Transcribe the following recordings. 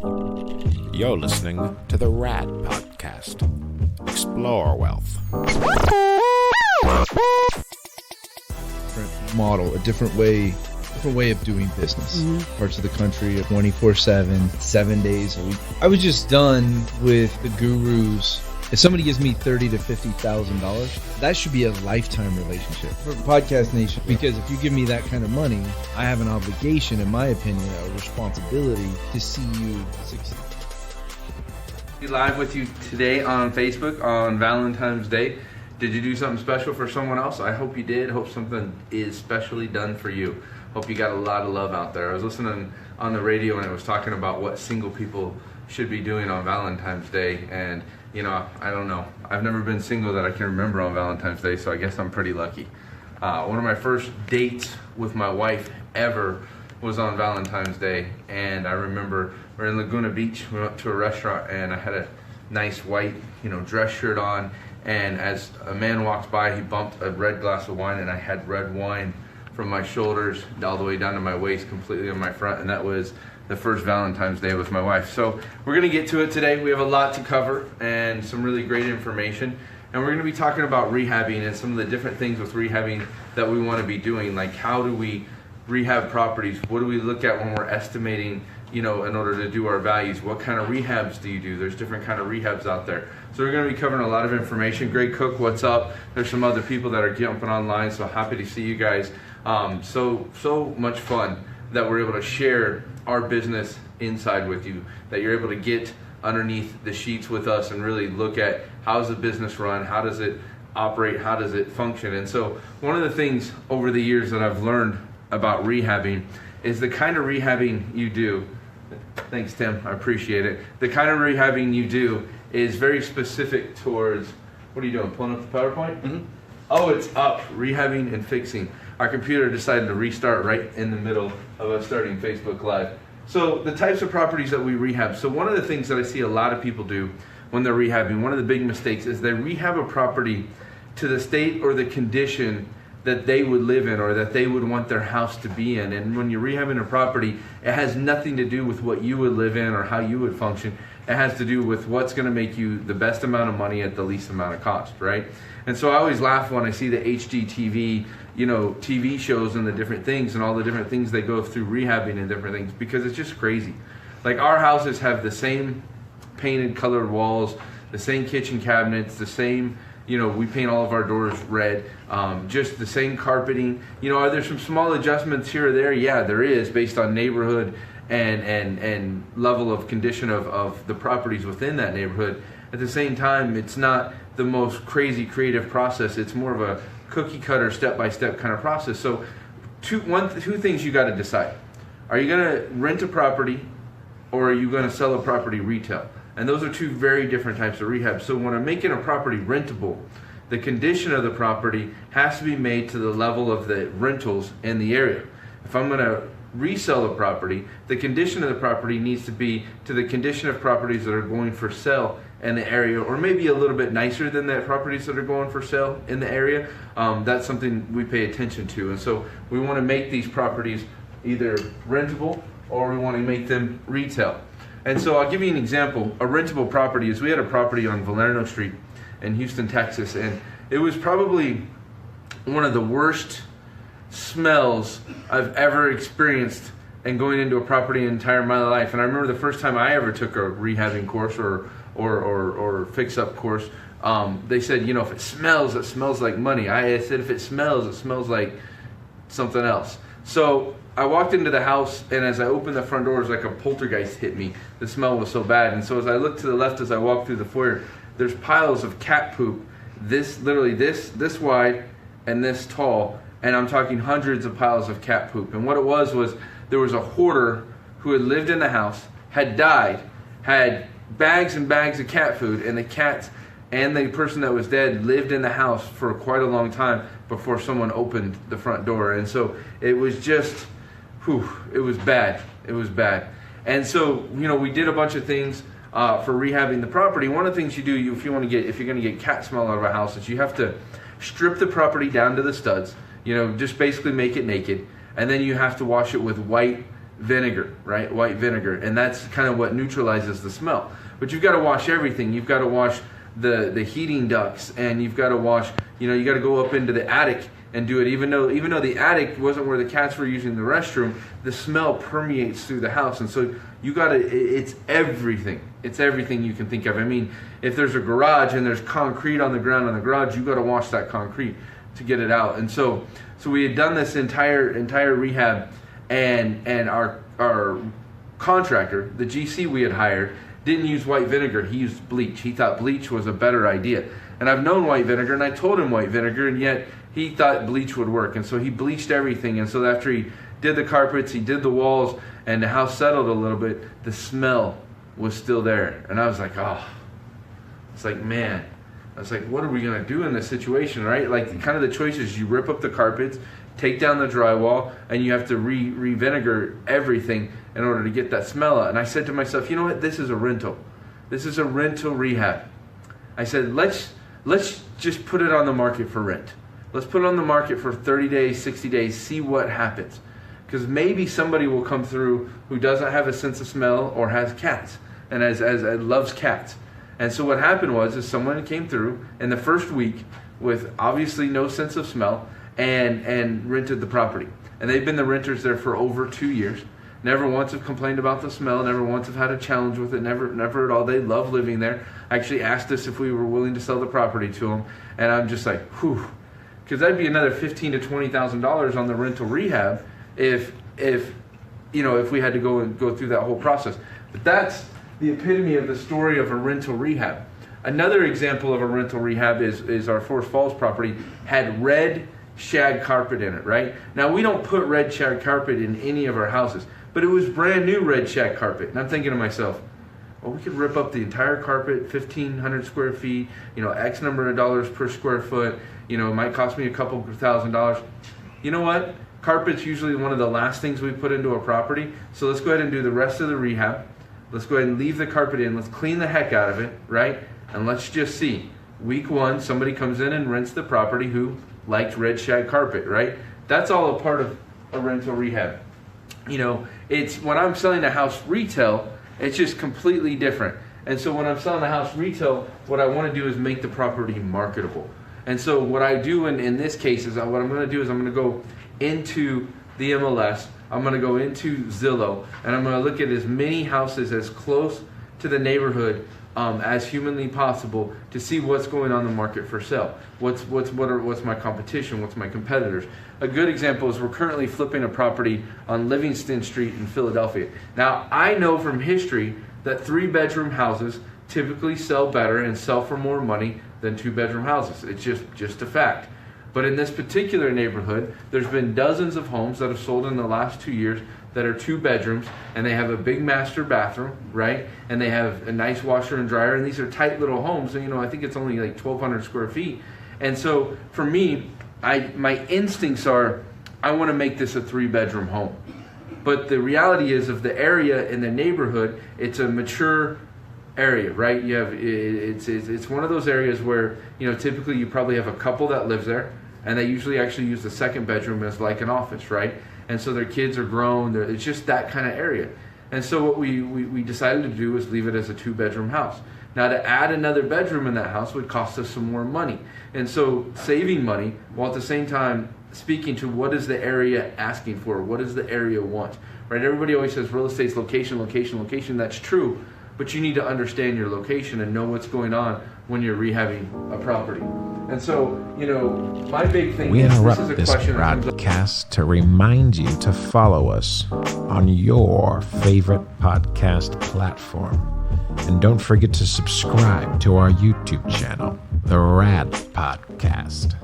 You're listening to the RAD Podcast. Explore wealth. Different model, a different way of doing business. Parts of the country 24/7, 7 days a week. I was just done with the gurus. If somebody gives me $30,000 to $50,000, that should be a lifetime relationship for Podcast Nation. Because if you give me that kind of money, I have an obligation, in my opinion, a responsibility to see you succeed. Be live with you today on Facebook on Valentine's Day. Did you do something special for someone else? I hope you did. Hope something is specially done for you. Hope you got a lot of love out there. I was listening on the radio and it was talking about what single people should be doing on Valentine's Day, and you know, I don't know. I've never been single that I can remember on Valentine's Day, so I guess I'm pretty lucky. One of my first dates with my wife ever was on Valentine's Day, and I remember we're in Laguna Beach. We went to a restaurant, and I had a nice white, dress shirt on, and as a man walks by, he bumped a red glass of wine, and I had red wine from my shoulders all the way down to my waist, completely on my front, and that was the first Valentine's Day with my wife. So we're going to get to it today. We have a lot to cover and some really great information. And we're going to be talking about rehabbing and some of the different things with rehabbing that we want to be doing. Like, how do we rehab properties? What do we look at when we're estimating, in order to do our values? What kind of rehabs do you do? There's different kind of rehabs out there. So we're going to be covering a lot of information. Greg Cook, what's up? There's some other people that are jumping online, so happy to see you guys. So much fun that we're able to share our business inside with you, that you're able to get underneath the sheets with us and really look at how's the business run, how does it operate, how does it function. And so one of the things over the years that I've learned about rehabbing is the kind of rehabbing you do. Thanks, Tim, I appreciate it. The kind of rehabbing you do is very specific towards, what are you doing, pulling up the PowerPoint? Mm-hmm. Oh, it's up, rehabbing and fixing. Our computer decided to restart right in the middle of us starting Facebook Live. So the types of properties that we rehab. So one of the things that I see a lot of people do when they're rehabbing, one of the big mistakes is they rehab a property to the state or the condition that they would live in or that they would want their house to be in. And when you're rehabbing a property, it has nothing to do with what you would live in or how you would function. It has to do with what's going to make you the best amount of money at the least amount of cost, right? And so I always laugh when I see the HGTV, TV shows and the different things and all the different things they go through rehabbing and different things, because it's just crazy. Like, our houses have the same painted colored walls, the same kitchen cabinets, the same, we paint all of our doors red, just the same carpeting. Are there some small adjustments here or there? Yeah, there is, based on neighborhood and level of condition of the properties within that neighborhood. At the same time, it's not the most crazy creative process. It's more of a cookie cutter, step-by-step kind of process. So two things you got to decide. Are you going to rent a property, or are you going to sell a property retail? And those are two very different types of rehab. So when I'm making a property rentable, the condition of the property has to be made to the level of the rentals in the area. If I'm going to resell a property, the condition of the property needs to be to the condition of properties that are going for sale in the area, or maybe a little bit nicer than the properties that are going for sale in the area. That's something we pay attention to. And so we want to make these properties either rentable or we want to make them retail. And so I'll give you an example. A rentable property is, we had a property on Valerno Street in Houston, Texas, and it was probably one of the worst smells I've ever experienced in going into a property in my life. And I remember the first time I ever took a rehabbing course or fix-up course, they said, if it smells like money. I said, if it smells like something else. So I walked into the house, and as I opened the front door, it was like a poltergeist hit me. The smell was so bad. And so as I looked to the left as I walked through the foyer, there's piles of cat poop, this wide and this tall, and I'm talking hundreds of piles of cat poop. And what it was there was a hoarder who had lived in the house, had died, had bags and bags of cat food, and the cats and the person that was dead lived in the house for quite a long time before someone opened the front door. And so it was just, it was bad. It was bad. And so, we did a bunch of things for rehabbing the property. One of the thing you do if you're going to get cat smell out of a house is you have to strip the property down to the studs, just basically make it naked, and then you have to wash it with white vinegar, right? White vinegar. And that's kind of what neutralizes the smell. But you've got to wash everything. You've got to wash the heating ducts, and you've got to wash, you got to go up into the attic and do it. Even though the attic wasn't where the cats were using the restroom, the smell permeates through the house. And so it's everything. It's everything you can think of. I mean, if there's a garage and there's concrete on the ground in the garage, you got to wash that concrete to get it out. And so we had done this entire rehab, and our contractor, the GC we had hired, didn't use white vinegar. He used bleach. He thought bleach was a better idea. And I've known white vinegar, and I told him white vinegar, and yet he thought bleach would work. And so he bleached everything. And so after he did the carpets, he did the walls, and the house settled a little bit, the smell was still there. And I was like, it's like, man. I was like, what are we going to do in this situation, right? Like, kind of the choices, you rip up the carpets, take down the drywall, and you have to re-vinegar everything in order to get that smell out. And I said to myself, you know what? This is a rental. This is a rental rehab. I said, let's just put it on the market for rent. Let's put it on the market for 30 days, 60 days, see what happens. Because maybe somebody will come through who doesn't have a sense of smell or has cats and as loves cats. And so what happened was someone came through in the first week with obviously no sense of smell and rented the property. And they've been the renters there for over 2 years. Never once have complained about the smell, never once have had a challenge with it, never at all. They love living there. Actually asked us if we were willing to sell the property to them. And I'm just like, whew. Because that'd be another $15,000 to $20,000 on the rental rehab if we had to go through that whole process. But that's the epitome of the story of a rental rehab. Another example of a rental rehab is our Forest Falls property had red shag carpet in it, right? Now, we don't put red shag carpet in any of our houses, but it was brand new red shag carpet. And I'm thinking to myself, well, we could rip up the entire carpet, 1,500 square feet, X number of dollars per square foot, it might cost me a couple $1,000. You know what? Carpet's usually one of the last things we put into a property, so let's go ahead and do the rest of the rehab. Let's go ahead and leave the carpet in. Let's clean the heck out of it, right? And let's just see. Week 1, somebody comes in and rents the property who liked red shag carpet, right? That's all a part of a rental rehab. It's when I'm selling a house retail, it's just completely different. And so when I'm selling a house retail, what I want to do is make the property marketable. And so what I do in this case is what I'm going to do is I'm going to go into the MLS. I'm going to go into Zillow, and I'm going to look at as many houses as close to the neighborhood as humanly possible to see what's going on in the market for sale. What's my competition? What's my competitors? A good example is we're currently flipping a property on Livingston Street in Philadelphia. Now, I know from history that 3-bedroom houses typically sell better and sell for more money than 2-bedroom houses. It's just a fact. But in this particular neighborhood, there's been dozens of homes that have sold in the last 2 years that are 2 bedrooms, and they have a big master bathroom, right? And they have a nice washer and dryer, and these are tight little homes. And, I think it's only like 1,200 square feet. And so for me, my instincts are, I want to make this a 3-bedroom home. But the reality is of the area in the neighborhood, it's a mature area, right? You have it's one of those areas where typically you probably have a couple that lives there, and they usually actually use the 2nd bedroom as like an office, right? And so their kids are grown. It's just that kind of area. And so what we decided to do was leave it as a 2-bedroom house. Now, to add another bedroom in that house would cost us some more money. And so saving money while at the same time speaking to what is the area asking for, what does the area want, right? Everybody always says real estate's location, location, location. That's true. But you need to understand your location and know what's going on when you're rehabbing a property. And so, my big thing We is interrupt this is a this question that comes up. broadcast to remind you to follow us on your favorite podcast platform. And don't forget to subscribe to our YouTube channel, the RAD Podcast.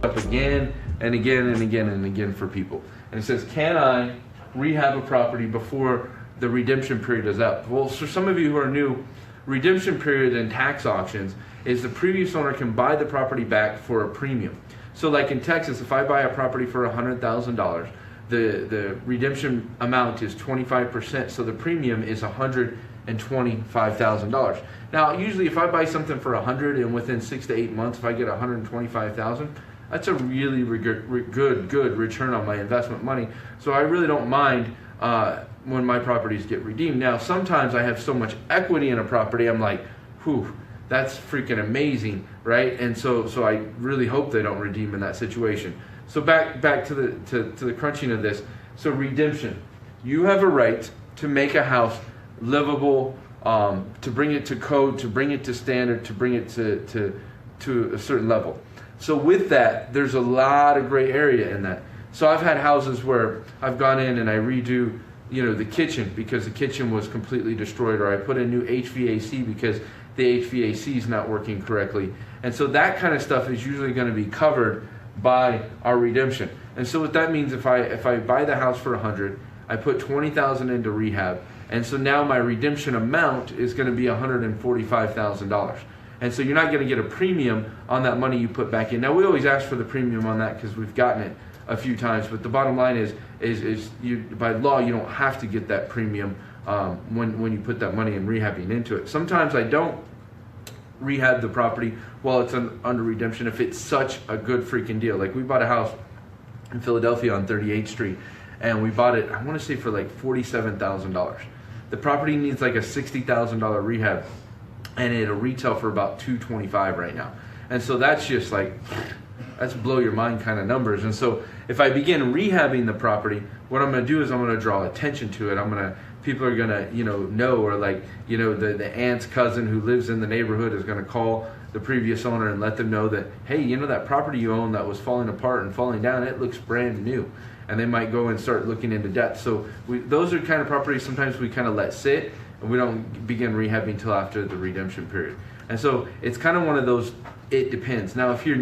Up again and again and again and again for people. And it says, can I rehab a property before the redemption period is up? Well, for some of you who are new, redemption period in tax auctions is the previous owner can buy the property back for a premium. So like in Texas, if I buy a property for $100,000, the redemption amount is 25%, so the premium is $110,000. $125,000. Now, usually if I buy something for $100 and within 6 to 8 months, if I get $125,000, that's a really good return on my investment money. So I really don't mind when my properties get redeemed. Now, sometimes I have so much equity in a property, I'm like, whew, that's freaking amazing, right? And so I really hope they don't redeem in that situation. So back to the crunching of this. So redemption, you have a right to make a house livable, to bring it to code, to bring it to standard, to bring it to a certain level. So with that, there's a lot of gray area in that. So I've had houses where I've gone in and I redo, the kitchen because the kitchen was completely destroyed, or I put in new HVAC because the HVAC is not working correctly. And so that kind of stuff is usually going to be covered by our redemption. And so what that means, if I buy the house for $100, I put $20,000 into rehab, and so now my redemption amount is going to be $145,000. And so you're not going to get a premium on that money you put back in. Now, we always ask for the premium on that because we've gotten it a few times, but the bottom line is you, by law, you don't have to get that premium when you put that money in rehabbing into it. Sometimes I don't rehab the property while it's under redemption if it's such a good freaking deal. Like, we bought a house in Philadelphia on 38th Street, and we bought it, I want to say, for like $47,000. The property needs like a $60,000 rehab, and it'll retail for about $225,000 right now. And so that's just like, that's blow your mind kind of numbers. And so if I begin rehabbing the property, what I'm going to do is I'm going to draw attention to it. People are going to, know, or like, the aunt's cousin who lives in the neighborhood is going to call the previous owner and let them know that, hey, that property you own that was falling apart and falling down, it looks brand new. And they might go and start looking into debt. So those are kind of properties sometimes we kind of let sit, and we don't begin rehabbing until after the redemption period. And so it's kind of one of those, it depends. Now, if you're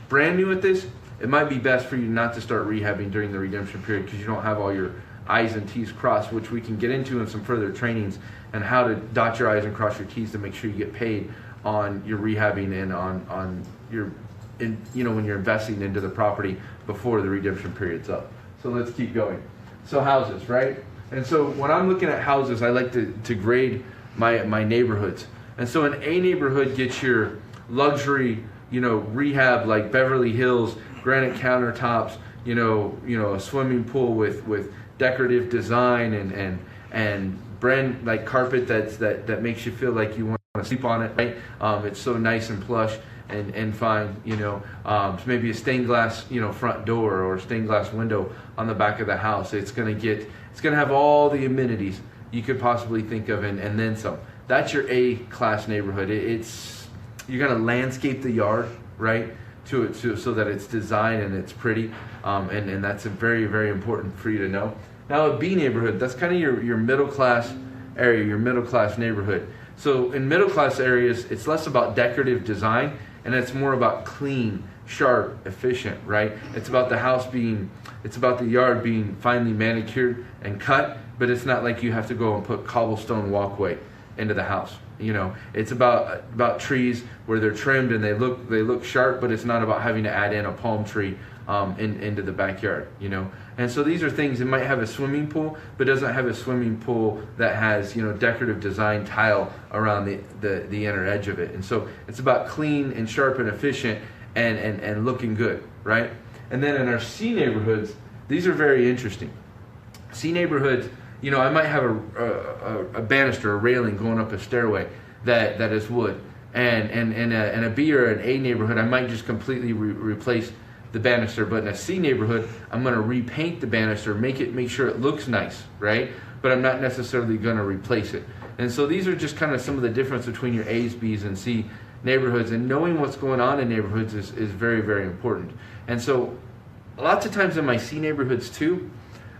brand new at this, it might be best for you not to start rehabbing during the redemption period because you don't have all your I's and T's crossed, which we can get into in some further trainings, and how to dot your I's and cross your T's to make sure you get paid on your rehabbing and on your, when you're investing into the property before the redemption period's up. So let's keep going. So houses, right? And so when I'm looking at houses, I like to grade my neighborhoods. And so an A neighborhood gets your luxury, rehab, like Beverly Hills, granite countertops, a swimming pool with decorative design and brand like carpet that makes you feel like you want to sleep on it, right? It's so nice and plush and fine, maybe a stained glass, front door or a stained glass window on the back of the house. It's gonna have all the amenities you could possibly think of and then some. That's your A class neighborhood. You're gonna landscape the yard, right? So that it's designed and it's pretty, and that's a very, very important for you to know. Now, a B neighborhood, that's kind of your middle class area, your middle class neighborhood. So in middle class areas, it's less about decorative design and it's more about clean, sharp, efficient, right? It's about the yard being finely manicured and cut, but it's not like you have to go and put cobblestone walkway into the house. It's about trees where they're trimmed and they look sharp, but it's not about having to add in a palm tree into the backyard. And so these are things. It might have a swimming pool, but doesn't have a swimming pool that has decorative design tile around the inner edge of it. And so it's about clean and sharp and efficient and looking good, right? And then in our C neighborhoods, these are very interesting. C neighborhoods, I might have a banister, a railing going up a stairway that is wood. And in a B or an A neighborhood, I might just completely replace the banister. But in a C neighborhood, I'm going to repaint the banister, make sure it looks nice, right? But I'm not necessarily going to replace it. And so these are just kind of some of the difference between your A's, B's, and C neighborhoods. And knowing what's going on in neighborhoods is very, very important. And so lots of times in my C neighborhoods too,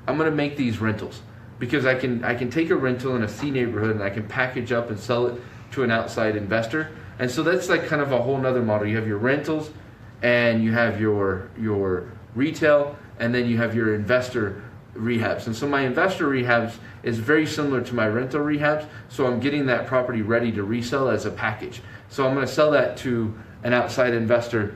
I'm going to make these rentals. Because I can take a rental in a C neighborhood and I can package up and sell it to an outside investor. And so that's like kind of a whole nother model. You have your rentals and you have your retail, and then you have your investor rehabs. And so my investor rehabs is very similar to my rental rehabs. So I'm getting that property ready to resell as a package. So I'm going to sell that to an outside investor,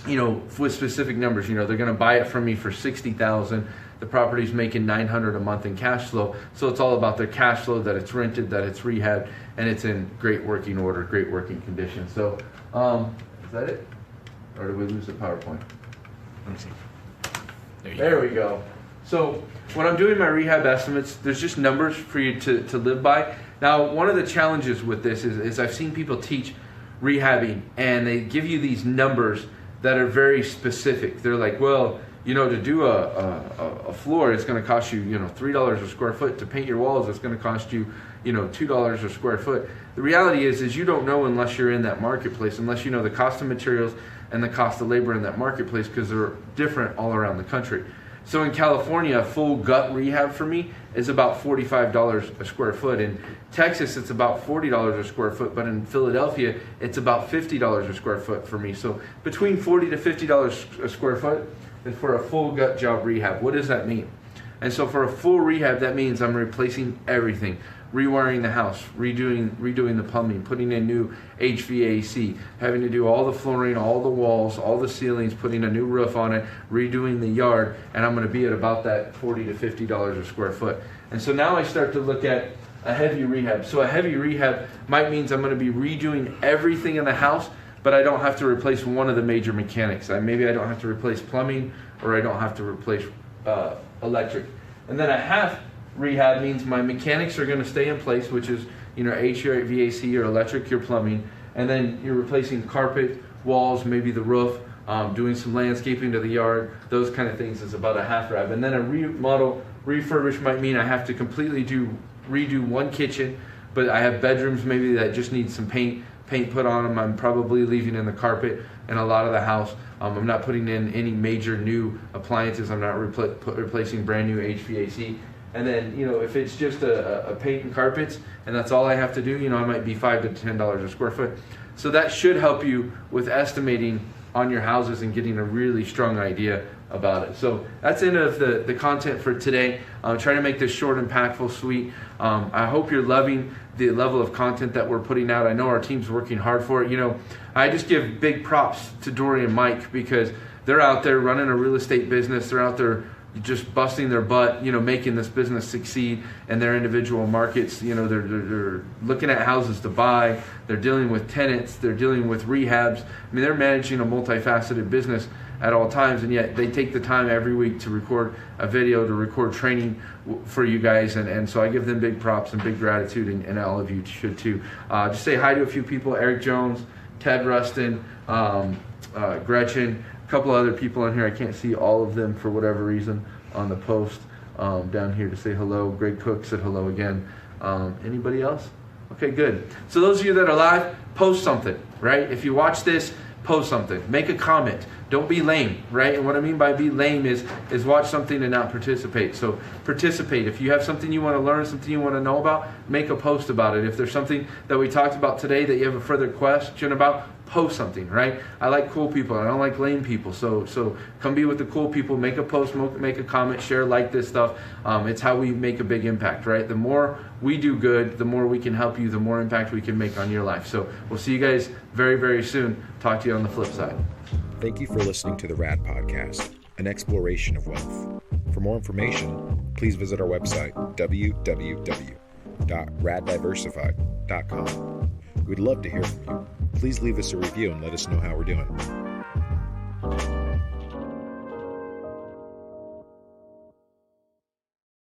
with specific numbers. They're going to buy it from me for $60,000. the property's making $900 a month in cash flow. So it's all about their cash flow, that it's rented, that it's rehabbed, and it's in great working order, great working condition. So is that it? Or did we lose the PowerPoint? Let me see. There we go. So when I'm doing my rehab estimates, there's just numbers for you to live by. Now, one of the challenges with this is I've seen people teach rehabbing, and they give you these numbers that are very specific. They're like, well, to do a floor, it's going to cost you, $3 a square foot. To paint your walls, it's going to cost you, $2 a square foot. The reality is you don't know unless you're in that marketplace, unless you know the cost of materials and the cost of labor in that marketplace, because they're different all around the country. So in California, a full gut rehab for me is about $45 a square foot. In Texas, it's about $40 a square foot, but in Philadelphia, it's about $50 a square foot for me. So between $40 to $50 a square foot is for a full gut job rehab. What does that mean? And so for a full rehab, that means I'm replacing everything. Rewiring the house, redoing the plumbing, putting in new HVAC, having to do all the flooring, all the walls, all the ceilings, putting a new roof on it, redoing the yard, and I'm going to be at about that $40 to $50 a square foot. And so now I start to look at a heavy rehab. So a heavy rehab might means I'm going to be redoing everything in the house, but I don't have to replace one of the major mechanics. Maybe I don't have to replace plumbing, or I don't have to replace electric. And then a half rehab means my mechanics are going to stay in place, which is HVAC or electric, your plumbing, and then you're replacing carpet, walls, maybe the roof, doing some landscaping to the yard, those kind of things is about a half rehab. And then a remodel, refurbish might mean I have to completely redo one kitchen, but I have bedrooms maybe that just need some paint put on them. I'm probably leaving in the carpet in a lot of the house. I'm not putting in any major new appliances. I'm not replacing brand new HVAC. And then, if it's just a paint and carpets, and that's all I have to do, I might be $5 to $10 a square foot. So that should help you with estimating on your houses and getting a really strong idea about it. So that's the end of the content for today. I'm trying to make this short, impactful, sweet. I hope you're loving the level of content that we're putting out. I know our team's working hard for it. I just give big props to Dory and Mike, because they're out there running a real estate business. They're out there just busting their butt, making this business succeed in their individual markets. They're looking at houses to buy. They're dealing with tenants. They're dealing with rehabs. They're managing a multifaceted business at all times, and yet they take the time every week to record a video, to record training for you guys, and so I give them big props and big gratitude, and all of you should too. Just say hi to a few people: Eric Jones, Ted Rustin, Gretchen, a couple other people in here. I can't see all of them for whatever reason on the post down here to say hello. Greg Cook said hello again. Anybody else? Okay, good. So those of you that are live, post something, right? If you watch this, post something. Make a comment. Don't be lame, right? And what I mean by be lame is watch something and not participate. So participate. If you have something you want to learn, something you want to know about, make a post about it. If there's something that we talked about today that you have a further question about, post something, right? I like cool people. I don't like lame people. So come be with the cool people. Make a post, make a comment, share, like this stuff. It's how we make a big impact, right? The more we do good, the more we can help you, the more impact we can make on your life. So we'll see you guys very, very soon. Talk to you on the flip side. Thank you for listening to the RAD Podcast, an exploration of wealth. For more information, please visit our website, www.raddiversified.com. We'd love to hear from you. Please leave us a review and let us know how we're doing.